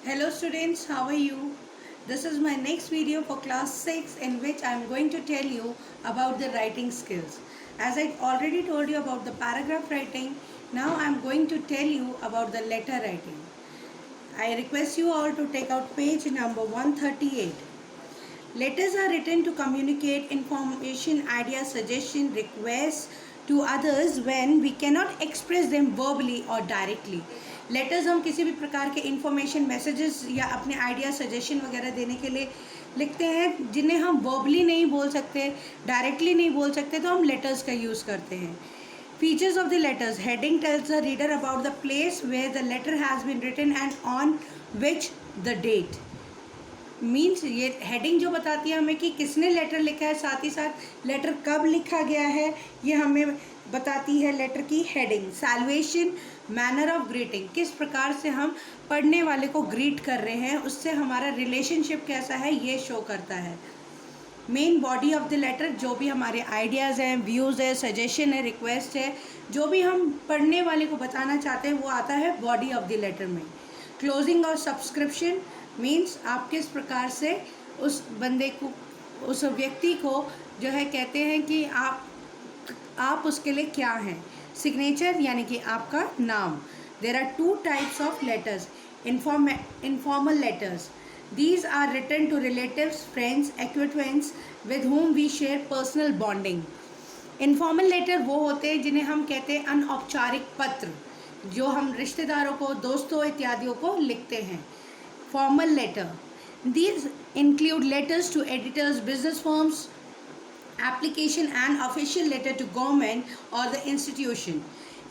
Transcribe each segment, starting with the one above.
Hello students, how are you? This is my next video for class 6 in which I am going to tell you about the writing skills. As I already told you about the paragraph writing, now I am going to tell you about the letter writing. I request you all to take out page number 138. Letters are written to communicate information, ideas, suggestion, requests to others when we cannot express them verbally or directly. Letters हम किसी भी प्रकार के information messages या अपने idea suggestion वगैरह देने के लिए लिखते हैं जिन्हें हम वर्बली नहीं बोल सकते, डायरेक्टली नहीं बोल सकते, तो हम लेटर्स का यूज़ करते हैं. Features of the letters. Heading tells the reader about the place where the letter has been written and on which the date. Means ये हेडिंग जो बताती है हमें कि किसने लेटर लिखा है, साथ ही साथ लेटर कब लिखा गया है, ये हमें बताती है लेटर की हेडिंग. सैल्यूएशन, मैनर ऑफ ग्रीटिंग, किस प्रकार से हम पढ़ने वाले को ग्रीट कर रहे हैं, उससे हमारा रिलेशनशिप कैसा है ये शो करता है. Main body of the letter, जो भी हमारे आइडियाज़ हैं, व्यूज़ है, सजेशन है, रिक्वेस्ट है, जो भी हम पढ़ने वाले को बताना चाहते हैं वो आता है बॉडी ऑफ द लेटर में. क्लोजिंग और सब्सक्रिप्शन मीन्स आप किस प्रकार से उस बंदे को, उस व्यक्ति को जो है कहते हैं कि आप उसके लिए क्या हैं. सिग्नेचर यानी कि आपका नाम. There are two types of letters. Informal letters, these are written to relatives, friends, acquaintances with whom we share personal bonding. Informal letter वो होते हैं जिन्हें हम कहते हैं अनौपचारिक पत्र, जो हम रिश्तेदारों को, दोस्तों इत्यादियों को लिखते हैं. Formal letter, these include letters to editors, business firms, application and official letter to government or the institution.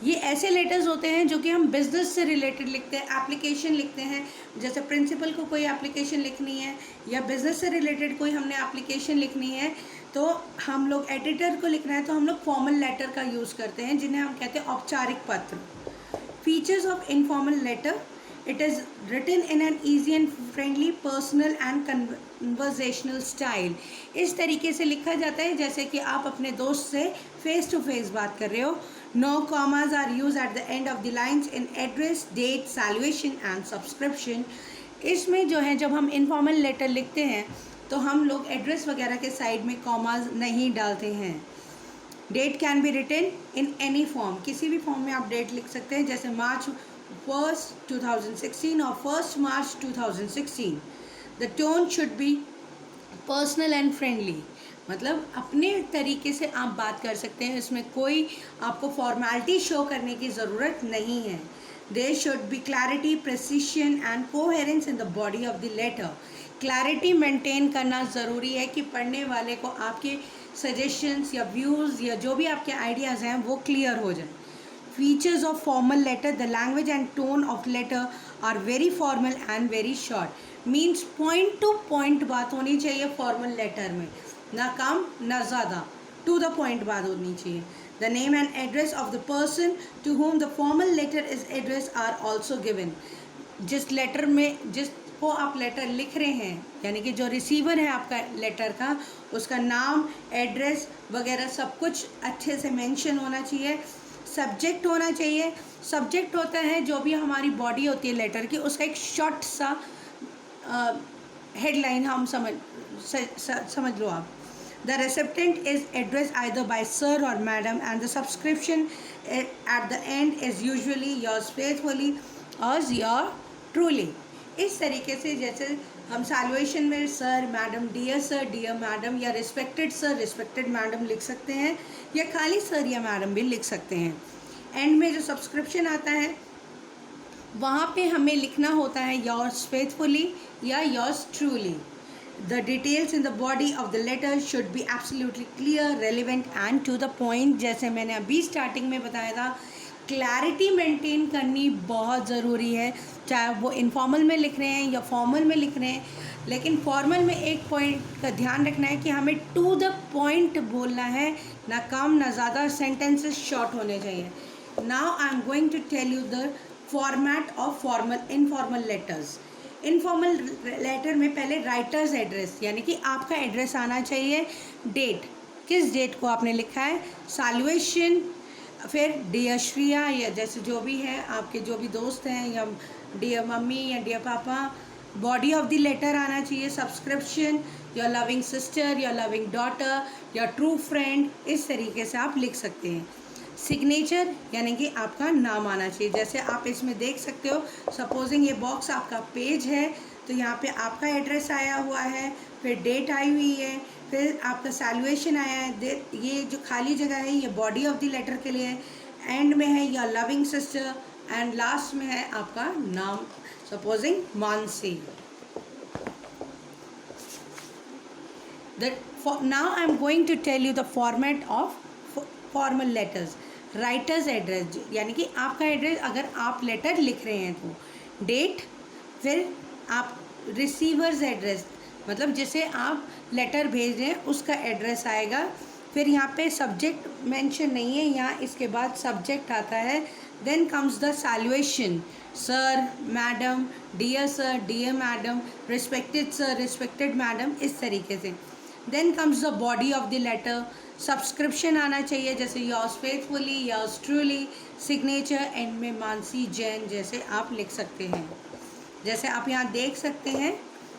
ये ऐसे लेटर्स होते हैं जो कि हम बिज़नेस से रिलेटेड लिखते हैं, एप्लीकेशन लिखते हैं, जैसे प्रिंसिपल को कोई एप्लीकेशन लिखनी है या बिज़नेस से रिलेटेड कोई हमने एप्लीकेशन लिखनी है, तो हम लोग एडिटर को लिखना है तो हम लोग फॉर्मल लेटर का यूज़ करते हैं जिन्हें हम कहते हैं औपचारिक पत्र. Features of informal letter, it is written in an easy and friendly, personal and conversational style. इस तरीके से लिखा जाता है जैसे कि आप अपने दोस्त से फेस टू फेस बात कर रहे हो. No commas are used at the end of the lines in address, date, salutation and subscription. इसमें जो है जब हम इनफॉर्मल लेटर लिखते हैं तो हम लोग एड्रेस वगैरह के साइड में कॉमाज नहीं डालते हैं. Date can be written in any form, किसी भी फॉर्म में आप डेट लिख सकते हैं, जैसे March 1st 2016 और 1st March 2016. The tone should be personal and friendly, मतलब अपने तरीके से आप बात कर सकते हैं, इसमें कोई आपको फॉर्मेलिटी शो करने की ज़रूरत नहीं है. There should be clarity, precision and coherence in the body of the letter. Clarity maintain करना ज़रूरी है कि पढ़ने वाले को आपके सजेशंस या व्यूज़ या जो भी आपके आइडियाज़ हैं वो क्लियर हो जाए. Features of formal letter, the language and tone of letter are very formal and very short. Means point to point बात होनी चाहिए फॉर्मल लेटर में, ना कम ना ज़्यादा, टू द पॉइंट बात होनी चाहिए. The name and address of the person to whom the formal letter is address are also given. जिस लेटर में, जिसको आप लेटर लिख रहे हैं, यानी कि जो रिसीवर है आपका लेटर का, उसका नाम, एड्रेस वगैरह सब कुछ अच्छे से मेंशन होना चाहिए. सब्जेक्ट होना चाहिए. सब्जेक्ट होता है जो भी हमारी बॉडी होती है लेटर की, उसका एक शॉर्ट सा हेडलाइन हम समझ लो आप. The recipient is addressed either by sir or madam and the subscription at the end is usually yours faithfully or yours truly. इस तरीके से जैसे हम सैल्यूएशन में sir, madam, dear sir, dear madam या रिस्पेक्टेड सर, रिस्पेक्टेड मैडम लिख सकते हैं, या खाली सर या मैडम भी लिख सकते हैं. एंड में जो सब्सक्रिप्शन आता है वहाँ पे हमें लिखना होता है yours faithfully या yours truly. The details in the body of the letter should be absolutely clear, relevant and to the point. जैसे मैंने अभी स्टार्टिंग में बताया था, क्लैरिटी मेंटेन करनी बहुत ज़रूरी है, चाहे वो इनफॉर्मल में लिख रहे हैं या फॉर्मल में लिख रहे हैं. लेकिन फॉर्मल में एक पॉइंट का ध्यान रखना है कि हमें टू द पॉइंट बोलना है, ना कम ना ज़्यादा. सेंटेंसेस शॉर्ट होने चाहिए. Now I am going to tell you the format of formal informal letters. Informal letter में पहले राइटर्स एड्रेस, यानी कि आपका एड्रेस आना चाहिए. डेट, किस डेट को आपने लिखा है. सैल्यूएशन, फिर डियर श्रिया या जैसे जो भी है आपके जो भी दोस्त हैं या डियर मम्मी या डियर पापा, बॉडी ऑफ द लेटर आना चाहिए subscription, your loving sister, your loving daughter, your true friend, इस तरीके से आप लिख सकते हैं। सिग्नेचर यानी कि आपका नाम आना चाहिए, जैसे आप इसमें देख सकते हो। सपोजिंग ये बॉक्स आपका पेज है, तो यहाँ पे आपका एड्रेस आया हुआ है, फिर डेट आई हुई है, फिर आपका सैल्यूएशन आया है। ये जो खाली जगह है ये बॉडी ऑफ द लेटर के लिए है, एंड में है your loving sister, and last में है आपका नाम, supposing Mansi. Now I am going to tell you the format of formal letters. Writers address यानी कि आपका एड्रेस, अगर आप लेटर लिख रहे हैं तो डेट, फिर आप रिसीवर्स एड्रेस मतलब जिसे आप लेटर भेज रहे हैं उसका एड्रेस आएगा। फिर यहाँ पे सब्जेक्ट मेंशन नहीं है, यहाँ इसके बाद सब्जेक्ट आता है। Then comes the salutation, sir, madam, dear sir, dear madam, respected sir, respected madam, इस तरीके से। Then comes the body of the letter, subscription आना चाहिए, जैसे yours faithfully, yours truly, signature, and में मानसी जैन, जैसे आप लिख सकते हैं। जैसे आप यहाँ देख सकते हैं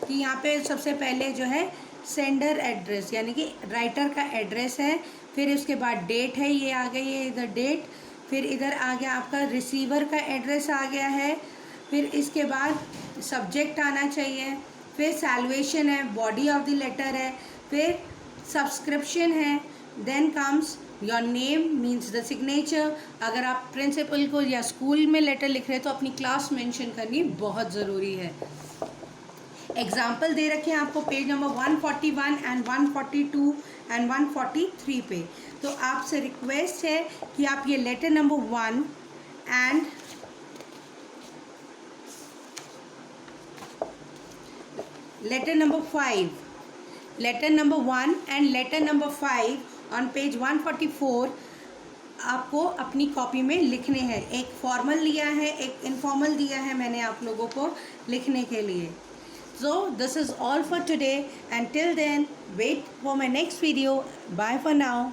कि यहाँ पे सबसे पहले जो है सेंडर एड्रेस यानी कि राइटर का एड्रेस है, फिर उसके बाद डेट है, ये आ गई है इधर डेट, फिर इधर आ गया आपका रिसीवर का एड्रेस आ गया है, फिर इसके बाद सब्जेक्ट आना चाहिए, फिर सैल्यूएशन है, बॉडी ऑफ द लेटर है, फिर सब्सक्रिप्शन है, then comes your name means the signature. अगर आप प्रिंसिपल को या स्कूल में लेटर लिख रहे हैं तो अपनी क्लास मेंशन करनी बहुत ज़रूरी है। एग्जाम्पल दे रखे हैं आपको पेज नंबर 141 एंड 142 एंड 143 पे। तो आपसे रिक्वेस्ट है कि आप ये letter number 1 and letter number 5, letter number 1 and letter number 5 on page 144 आपको अपनी कॉपी में लिखने हैं। एक फॉर्मल लिया है, एक इनफॉर्मल दिया है मैंने आप लोगों को लिखने के लिए। So this is all for today and till then wait for my next video. Bye for now.